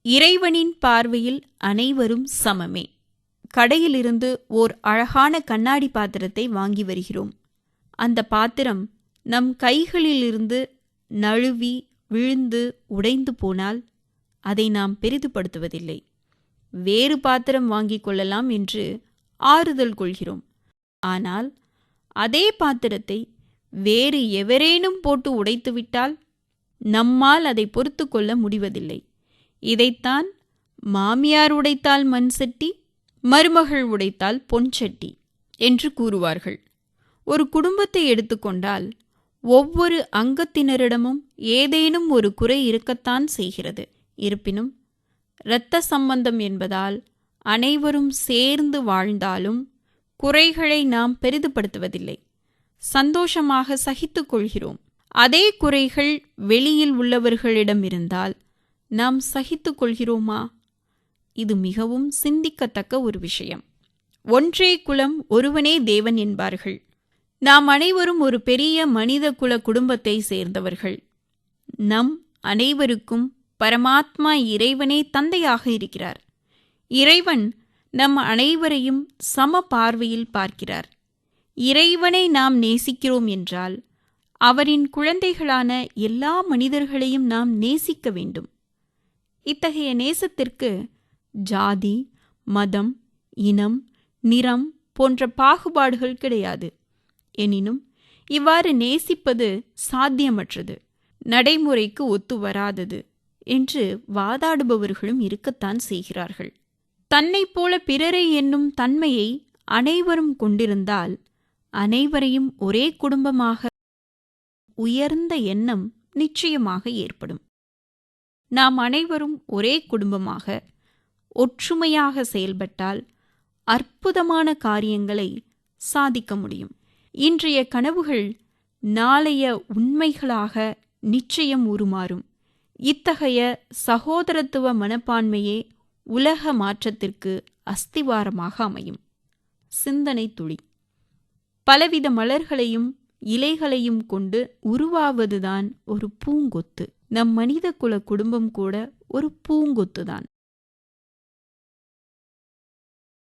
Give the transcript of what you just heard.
இறைவனின் பார்வையில் அனைவரும் சமமே. கடையிலிருந்து ஓர் அழகான கண்ணாடி பாத்திரத்தை வாங்கி வருகிறோம். அந்த பாத்திரம் நம் கைகளிலிருந்து நழுவி விழுந்து உடைந்து போனால் அதை நாம் பெரிதுபடுத்துவதில்லை. வேறு பாத்திரம் வாங்கிக் கொள்ளலாம் என்று ஆறுதல் கொள்கிறோம். ஆனால் அதே பாத்திரத்தை வேறு எவரேனும் போட்டு உடைத்துவிட்டால் நம்மால் அதை பொறுத்து கொள்ள முடிவதில்லை. இதைத்தான் மாமியார் உடைத்தால் மண் சட்டி, மருமகள் உடைத்தால் பொன் சட்டி என்று கூறுவார்கள். ஒரு குடும்பத்தை எடுத்துக்கொண்டால் ஒவ்வொரு அங்கத்தினரிடமும் ஏதேனும் ஒரு குறை இருக்கத்தான் செய்கிறது. இருப்பினும் இரத்த சம்பந்தம் என்பதால் அனைவரும் சேர்ந்து வாழ்ந்தாலும் குறைகளை நாம் பெரிதுபடுத்துவதில்லை. சந்தோஷமாக சகித்து கொள்கிறோம். அதே குறைகள் வெளியில் உள்ளவர்களிடம் இருந்தால் நாம் சகித்து கொள்கிறோமா? இது மிகவும் சிந்திக்கத்தக்க ஒரு விஷயம். ஒன்றே குலம் ஒருவனே தேவன் என்பார்கள். நாம் அனைவரும் ஒரு பெரிய மனித குல குடும்பத்தை சேர்ந்தவர்கள். நம் அனைவருக்கும் பரமாத்மா இறைவனே தந்தையாக இருக்கிறார். இறைவன் நம் அனைவரையும் சம பார்வையில் பார்க்கிறார். இறைவனை நாம் நேசிக்கிறோம் என்றால் அவரின் குழந்தைகளான எல்லா மனிதர்களையும் நாம் நேசிக்க வேண்டும். இத்தகைய நேசத்திற்கு ஜாதி, மதம், இனம், நிறம் போன்ற பாகுபாடுகள் கிடையாது. எனினும் இவ்வாறு நேசிப்பது சாத்தியமற்றது, நடைமுறைக்கு ஒத்து வராதது என்று வாதாடுபவர்களும் இருக்கத்தான் செய்கிறார்கள். தன்னைப் போல பிறரை என்னும் தன்மையை அனைவரும் கொண்டிருந்தால் அனைவரையும் ஒரே குடும்பமாக உயர்ந்த எண்ணம் நிச்சயமாக ஏற்படும். நாம் அனைவரும் ஒரே குடும்பமாக ஒற்றுமையாக செயல்பட்டால் அற்புதமான காரியங்களை சாதிக்க முடியும். இன்றைய கனவுகள் நாளைய உண்மைகளாக நிச்சயம் உருமாறும். இத்தகைய சகோதரத்துவ மனப்பான்மையே உலக மாற்றத்திற்கு அஸ்திவாரமாக அமையும். சிந்தனை துளி. பலவித மலர்களையும் இலைகளையும் கொண்டு உருவாவதுதான் ஒரு பூங்கொத்து. நம் மனித குல குடும்பம் கூட ஒரு பூங்கொத்துதான்.